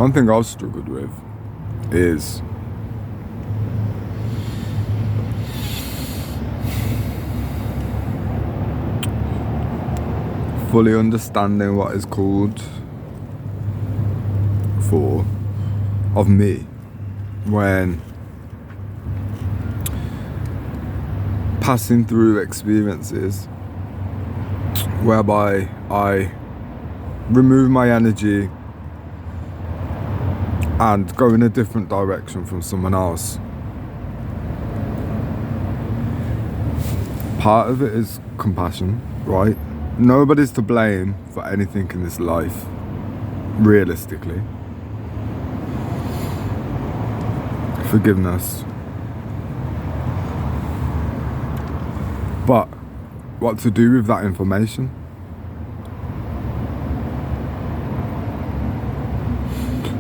One thing I've struggled with is fully understanding what is called for of me when passing through experiences whereby I remove my energy and go in a different direction from someone else. Part of it is compassion, right? Nobody's to blame for anything in this life, realistically. Forgiveness. But what to do with that information?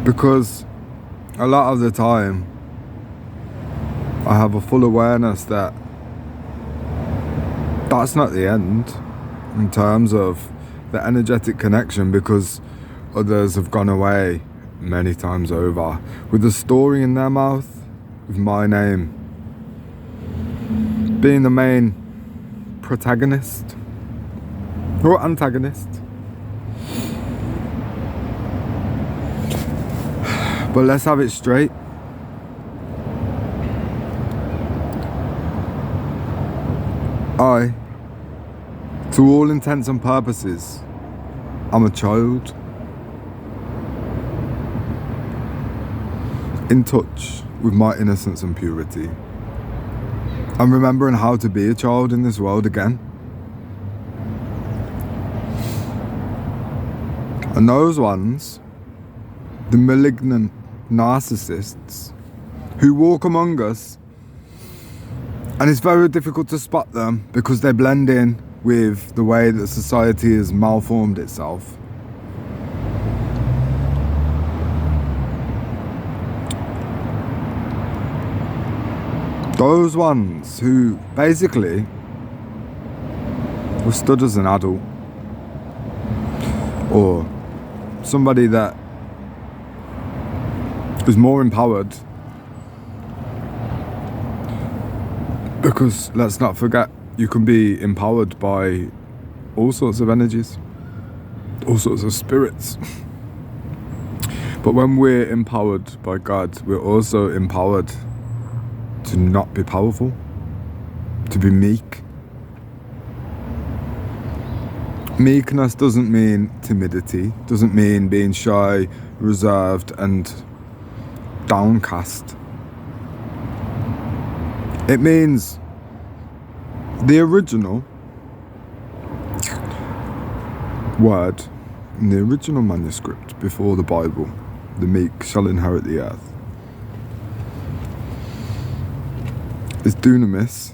Because a lot of the time I have a full awareness that that's not the end in terms of the energetic connection, because others have gone away many times over with a story in their mouth, with my name being the main protagonist or antagonist. But let's have it straight. I, to all intents and purposes, I'm a child in touch with my innocence and purity. I'm remembering how to be a child in this world again. And those ones, the malignant narcissists who walk among us, and it's very difficult to spot them because they blend in with the way that society has malformed itself. Those ones who basically were stood as an adult, or somebody that is more empowered, because let's not forget, you can be empowered by all sorts of energies, all sorts of spirits. But when we're empowered by God, we're also empowered to not be powerful, to be meek. Meekness doesn't mean timidity, doesn't mean being shy, reserved and downcast. It means the original word in the original manuscript before the Bible, the meek shall inherit the earth, is dunamis,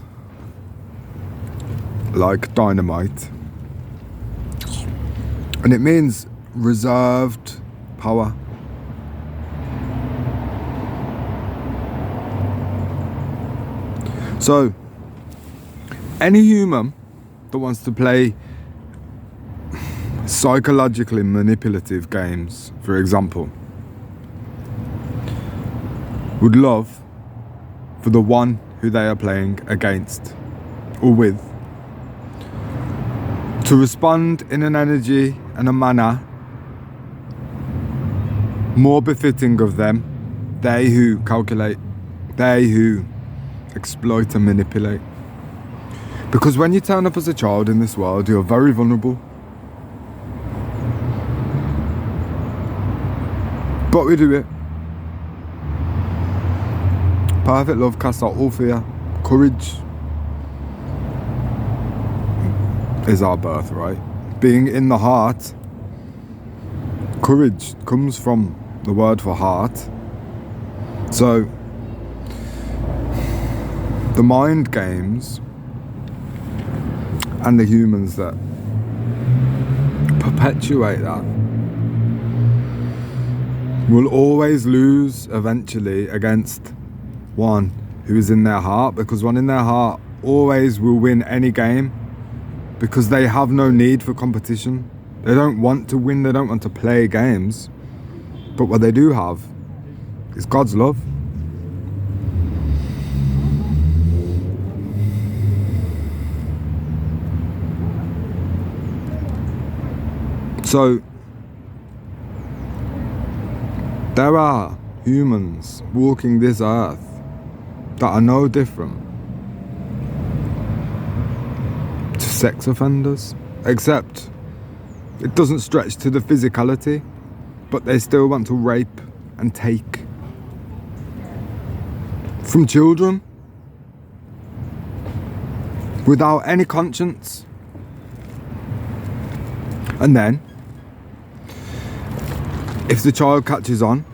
like dynamite, and it means reserved power. So, any human that wants to play psychologically manipulative games, for example, would love for the one who they are playing against or with to respond in an energy and a manner more befitting of them, they who calculate, they who exploit and manipulate. Because when you turn up as a child in this world, you're very vulnerable. But we do it. Perfect love casts out all fear. Courage is our birthright. Being in the heart. Courage comes from the word for heart. So, the mind games and the humans that perpetuate that will always lose eventually against one who is in their heart, because one in their heart always will win any game, because they have no need for competition. They don't want to win, they don't want to play games. But what they do have is God's love. So there are humans walking this earth that are no different to sex offenders, except it doesn't stretch to the physicality, but they still want to rape and take from children without any conscience. And then, if the child catches on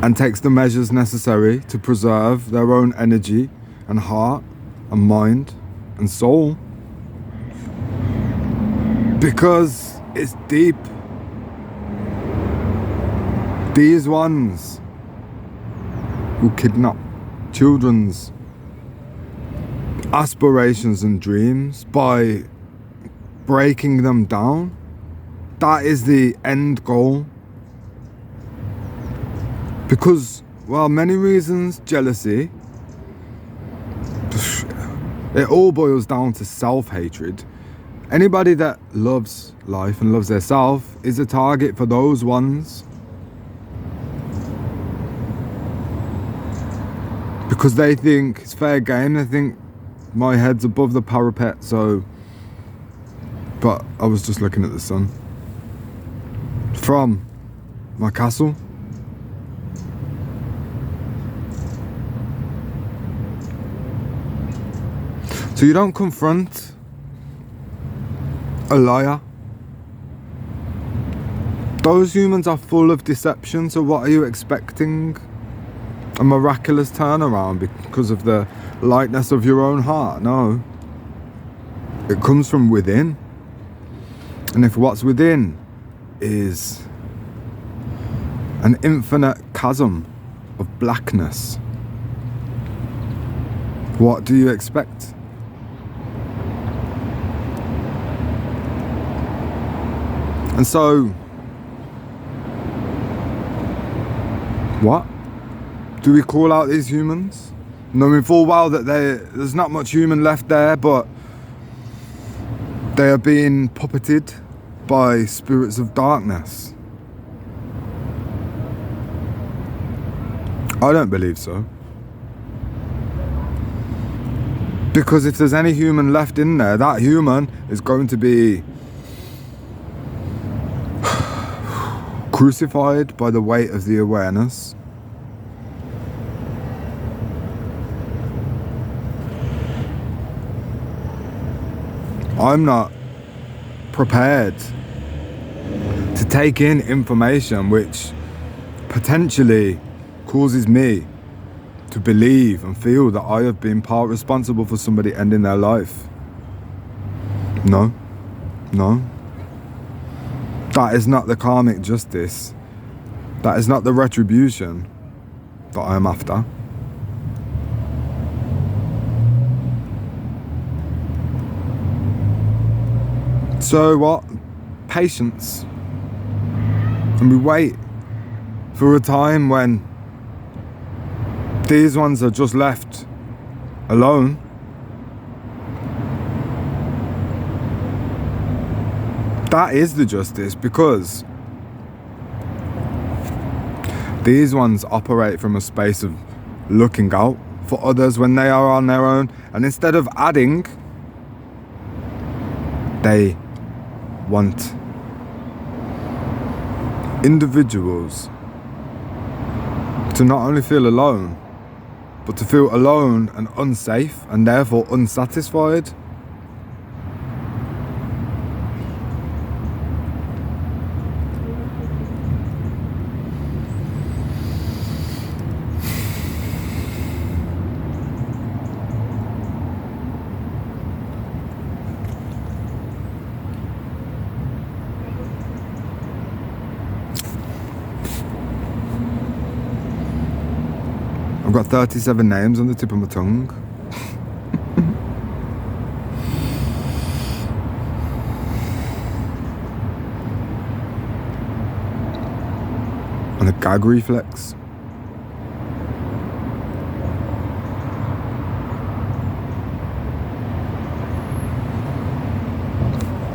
and takes the measures necessary to preserve their own energy and heart and mind and soul, because it's deep, these ones who kidnap children's aspirations and dreams by breaking them down, that is the end goal. Because, well, many reasons, jealousy, it all boils down to self-hatred. Anybody that loves life and loves their self is a target for those ones. Because they think it's fair game, they think my head's above the parapet, so... But I was just looking at the sun from my castle. So you don't confront a liar. Those humans are full of deception, so what are you expecting? A miraculous turnaround because of the lightness of your own heart? No. It comes from within. And if what's within is an infinite chasm of blackness, what do you expect? And so, what? Do we call out these humans? Knowing full well that there's not much human left there, but they are being puppeted by spirits of darkness. I don't believe so. Because if there's any human left in there, that human is going to be crucified by the weight of the awareness. I'm not prepared to take in information which potentially causes me to believe and feel that I have been part responsible for somebody ending their life. No. That is not the karmic justice. That is not the retribution that I am after. So what? Patience. And we wait for a time when these ones are just left alone. That is the justice, because these ones operate from a space of looking out for others when they are on their own, and instead of adding, they want individuals to not only feel alone, but to feel alone and unsafe and therefore unsatisfied. I've got 37 names on the tip of my tongue. and a gag reflex.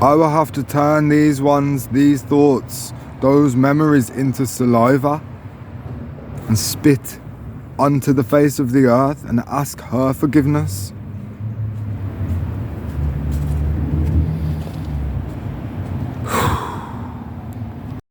I will have to turn these thoughts, those memories into saliva and spit onto the face of the earth and ask her forgiveness.